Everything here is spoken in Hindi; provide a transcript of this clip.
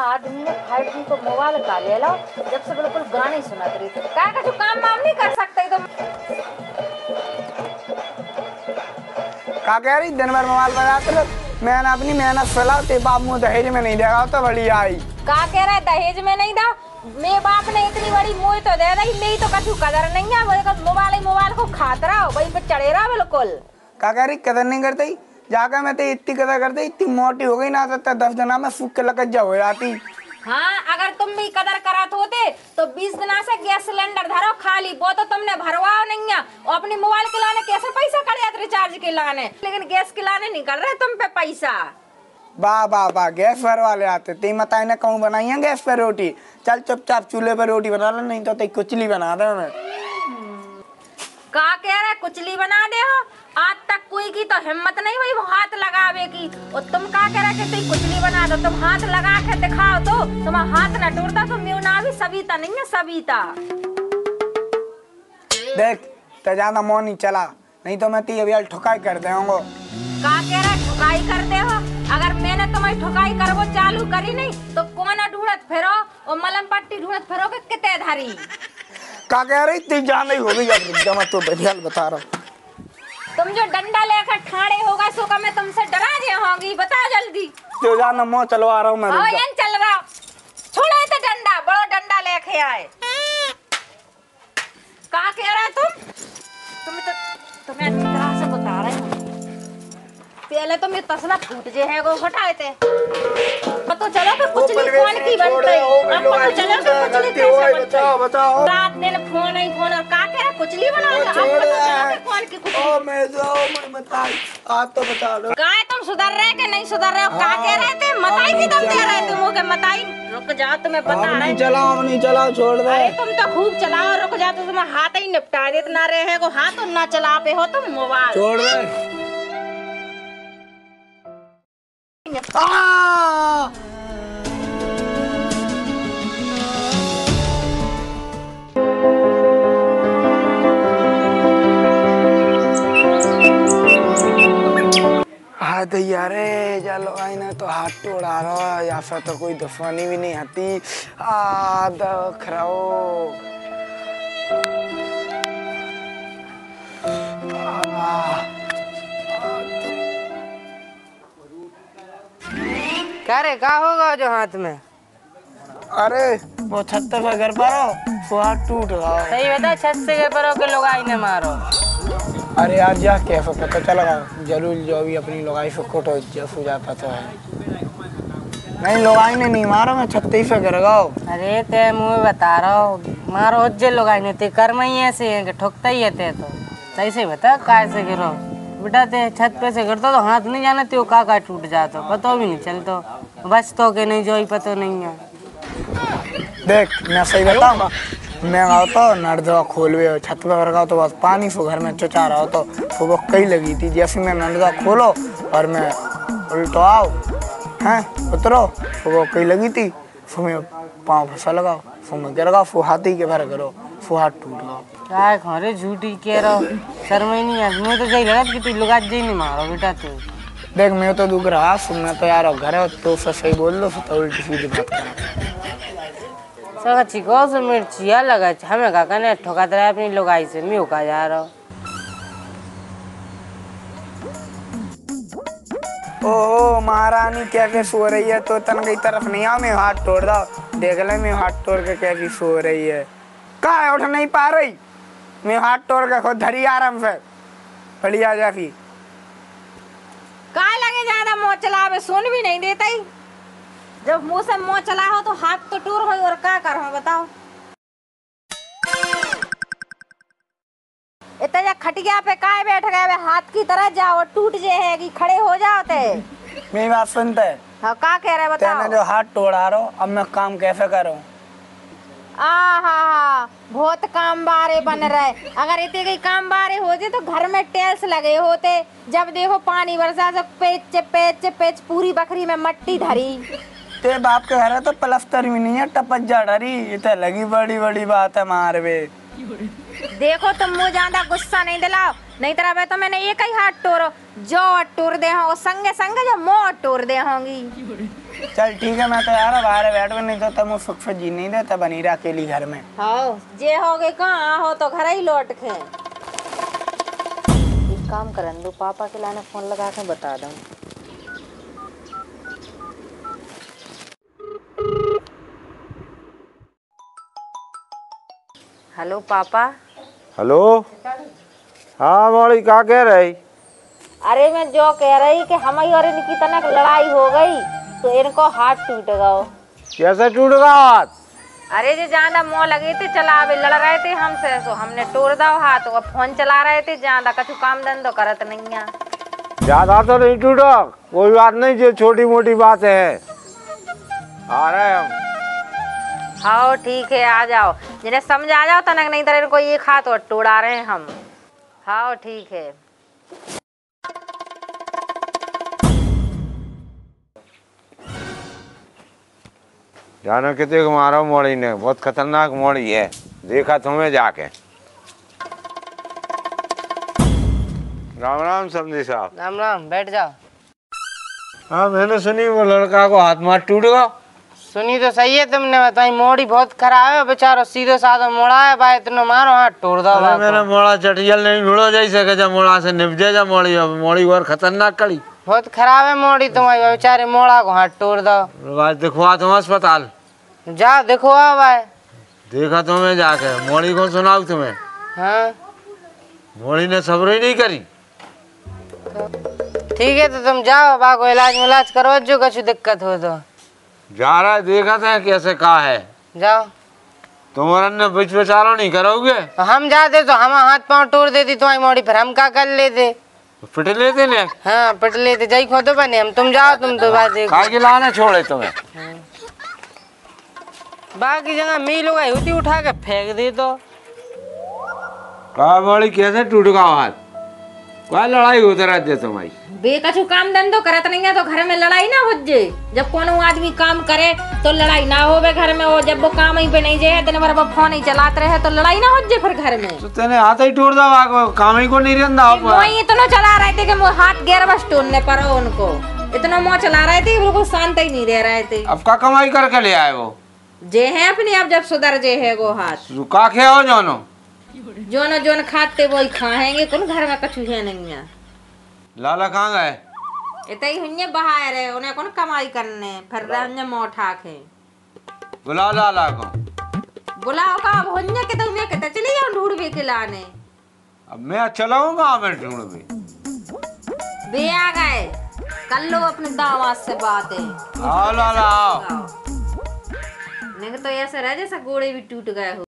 आदमी ने 5G को मोबाइल का ले लो, जब से बिल्कुल गाने सुनत रही क्या का काम वाम नहीं कर सकते तुम। का कह रही दिन भर मोबाइल बजाते रहो। मैंने अपनी मेहनत फैला ते बाप मुँह दहेज में नहीं देगा तो बड़ी आई। का कह रहा है दहेज में नहीं दो, मेरे बाप ने इतनी बड़ी मुँह तो दे दी, मेरी तो कछु कदर नहीं है। वो मोबाइल को खाता रहो, वही पे चढ़े रहा बिल्कुल। का कह रही कदर नहीं करती, जाकर मैं तो इतनी कदर करती, इतनी मोटी हो गई ना तो 10 दिना में सूख के लकज्जा हो जाती। हाँ, अगर तुम भी कदर करत होते तो 20 दिना से गैस सिलेंडर धरो खाली, वो तो तुमने भरवाओ नहीं है। और अपनी मोबाइल के लाने कैसे पैसा कर जाते रिचार्ज के लाने, लेकिन गैस के लाने नहीं कर रहे तुम पे पैसा। वाह वाह वाह, गैस पर वाले आते ती मताई ने कहूँ बनाई है गैस पर रोटी। चल चुपचाप चूल्हे पर रोटी बना ले, नहीं तो ते कुचली बना दे मैं। का कह रहे कुचली बना दे हो, आज तक कोई की तो हिम्मत नहीं हुई वो हाथ लगावे की। और तुम का कह रहे कि तुम कुचली बना दो, तुम हाथ लगा के दिखाओ तो तुम्हारा हाथ न टूटता। तो मेरा नाम भी सविता नहीं है, सविता। देख तो ज्यादा मोह नहीं चला, नहीं तो मैं ती अभी ठुकाई कर देंगे। का कह रहे ठुकाई कर दे हो, अगर मैंने तुम्हें ठुकाई करवो चालू करी नहीं तो कोना ढूंढत फिरो और मलम पट्टी ढूंढत फिरो के किते धारी। का कह रही ती जान नहीं होगी जब मैं तो बढ़िया बता रहा हूँ। तुम जो डंडा लेकर ठाड़े होगा सो का मैं तुमसे डरा जे होंगी, बता जल्दी। तो जाना मोह चलवा रहा हूँ मैं। हाँ यन चल रहा, छोड़े तो डंडा, बड़ा डंडा लेके आए। का कह रहा तुम्हें अच्छी तरह से बता रहे हैं। पहले तो मेरे तसला फूट जे है वो हटाए थे, तो चलो कि कुचली कौन की बनती है, अब तो चलो कि कुचली कैसे बनती है। बताओ रात दिन फोन ही फोन, और का कह रहा कुचली बनाओ, अब तो चलो कि कौन की कुचली। ओ मैं बता, आप तो बता दो। काय तुम सुधर रहे कि नहीं सुधर रहे हो, का कह रहे थे मताई की तुम दे रहे थे मुझे मताई। रुक जा तुम्हें बता रहे। नहीं चलाओ छोड़ दे। अरे तुम तो खूब चलाओ, रुक जा तो तुम हाथ ही निपटा देते ना रहे हैं को, हाथ तो ना चला पे हो तुम मोबाइल। छोड़ दे। यार चलो आईना तो हाथ तोड़ा रहा, या फिर तो कोई दुश्मनी भी नहीं आती। खराओ क्या रे का होगा जो हाथ में? अरे वो छत पे घर पर हो, वो हाथ टूट रहा। सही बता, छत से घर पर हो के लोग आई न मारो। अरे यार जा कैसे पता चलेगा, जरूर जो भी अपनी लगाई से कोटो जैसे जाता तो है। नहीं लगाई ने नहीं मारो, मैं छत्ती से गिर गया। अरे ते मुँह बता रहा हो, मारो उज्जे लगाई ने ते कर्म ही ऐसे है कि ठोकता ही है ते तो। सही से बता काय से गिरो बेटा, ते छत पे से गिरता तो हाथ नहीं जाना ते का टूट जाता, पता भी नहीं चलता, बस तो के नहीं जो ही पता नहीं है। देख मैं सही बताऊँ, मैं आओ तो नर्दवा खोलवे छत पे रखा तो बस पानी से घर में चुचा रहा हो तो वो कई लगी थी। जैसे मैं नर्दवा खोलो और मैं उल्टो आओ हैं उतरो, वो कई लगी थी, फिर मैं पाँव फंसा लगाओ, फिर मैं गिर गया, फिर हाथी के भर करो, फिर हाथ टूट गया। काय खरे झूठी कह रहा शर्म ही नहीं है, मुझे तो यही लगा कि तू लुगा जी नहीं मारो बेटा तू। देख मैं तो दुख रहा, मैं तो यार घर है तो सही बोल दो, तो उल्टी सीधी बात करा। सगा चिको से मिर्चिया लगा हमें का कने ठोका दे अपनी लुगाई से मैं का जा रहा। ओहो महारानी कैसे सो रही है, तो तन की तरफ नहीं आओ, मैं हाथ तोड़ रहा, देख ले मैं हाथ तोड़ के कैसी सो रही है। कहाँ उठ नहीं पा रही, मैं हाथ तोड़ के खुद धरी आराम से बढ़िया जाफी। काय लगे ज्यादा मुँह चलावे, सुन भी नहीं देता ही। जब मुंह से मुँह चला हो तो हाथ तो टूर हो, और क्या कर हो बताओ। इतना खटिया पे काय बैठ गए, हाथ की तरह जाओ, टूट जे है कि खड़े हो जाओ ते। मेरी बात सुनते है। हाँ का कह रहे बताओ। तेने जो हाथ तोड़ा रहो, अब मैं काम कैसे करूं? आहा बहुत काम बारे बन रहे, अगर इतने कई काम बारे होते तो घर में टेल्स लगे होते। जब देखो पानी बरसा सब पेच पेच पेच पूरी बकरी में मट्टी धरी। ते बाप के घर है तो प्लास्टर भी नहीं है, टपज्जा डरी, ये तो लगी बड़ी बड़ी बात है मार बे। देखो तुम मुझे ज्यादा गुस्सा नहीं दिलाओ, नहीं तरह तो मैंने एक ही हाथ टोरो, जो टूर दे हो संगे संगे जो मोह टूर दे होंगी। चल ठीक है, मैं तो यार बाहर बैठ भी नहीं तो मुझे सुख से जी नहीं देता बनी रहा अकेली घर में। हाँ जे हो गए कहाँ हो तो घर ही लौट के। एक काम करन दो, पापा के लाने फोन लगा के बता दूं। हेलो पापा। हेलो। हाँ मौली क्या कह रही? अरे मैं जो कह रही कि हमारी और इनकी तनक लड़ाई हो गई तो इनको हाथ टूट गया। कैसे टूट गया हाथ? अरे जो ज्यादा मोह लगे थे चलावे लड़ रहे थे हमसे, तो हमने तोड़ दो हाथ। वो फोन चला रहे थे ज्यादा, कछु काम धंधो करत नहीं है। ज्यादा तो नहीं टूटा, कोई बात नहीं, जो छोटी मोटी बात है। आ रहे हम। हाँ ठीक है आ जाओ, जिन्हें समझ आ जाओ तनक, नहीं तो इनको ये हाथ और तोड़ा रहे हैं हम। हाँ ठीक है। जानो कितने को मारो मोड़ी ने, बहुत खतरनाक मोड़ी है, देखा तुम्हें जाके। राम राम समझी साहब। राम राम, बैठ जाओ। हाँ मैंने सुनी वो लड़का को हाथ मार टूट गया। सुनी तो सही है तुमने, बताई मोड़ी बहुत खराब है, बेचारो सीधे साधा मोड़ा है भाई, इतना मारो हाथ तोड़ दो। मेरा मोड़ा चटियल नहीं भिड़ो जैसे कि जब मोड़ा से निपजे जा मोड़ी, मोड़ी और खतरनाक कड़ी बहुत खराब है मोड़ी तुम्हारी, बेचारे मोड़ा को हाथ तोड़ दो। दिखवा तुम अस्पताल जा देखो भाई। देखा तुम्हें जाके, मोड़ी को सुनाऊ तुम्हें? हाँ मोड़ी ने सब्र ही नहीं करी। ठीक है तो तुम जाओ, बाको इलाज करो जो कुछ दिक्कत हो तो। जा रहा है, देखा था कैसे कहा है। जाओ। तुम्हारा ने बीच विचारो नहीं करोगे? हम जाते तो हम हाथ पांव तोड़ देती तुम्हारी मोड़ी, फिर हम क्या कर लेते? पिट लेते ने। हाँ पिट लेते, जाई खोदो बने हम। तुम जाओ, तुम तो बात देखो। खा के लाने छोड़े तुम्हें। बाकी जगह मील होगा होती, उठा के फेंक दे तो। कहा बड़ी कैसे टूट गया हाथ? क्या लड़ाई होते रहते तुम्हारी? बेकछु काम धंधो करत नहीं है तो घर में लड़ाई ना हो जे। जब कोनो आदमी काम करे तो लड़ाई ना होवे घर में, और जब वो काम ही पे नहीं जे दिन भर वो फोन ही चलाते रहे तो लड़ाई ना हो जे फिर घर में। तो तेने हाथ ही टूट दो, काम ही को नहीं रंदा। मोई इतना चला रहे थे कि वो हाथ गिर बस टूटने पर उनको, इतना मोह चला रहे थे बिल्कुल शांत ही नहीं रह रहे थे। अब का कमाई करके ले आए वो? जे है अपने आप जब सुधर जे है वो हाथ। का खे हो जानो? जोन खाते वही खाएंगे, कौन घर में कछु है नहीं है। लाला कहाँ गए? इतने ही हुन्ने बाहर है, उन्हें कौन कमाई करने, फिर रहने मोह ठाके। बुलाओ लाला को। बुलाओ का अब हुन्ने के तो मैं कहता चली जाऊं ढूंढ भी के लाने। अब मैं चलाऊंगा, मैं ढूंढ भी। बे आ गए, कर लो अपने दामाद से बातें। आओ लाला आओ। नहीं तो ऐसा रह जैसा गोड़े भी टूट गए हो।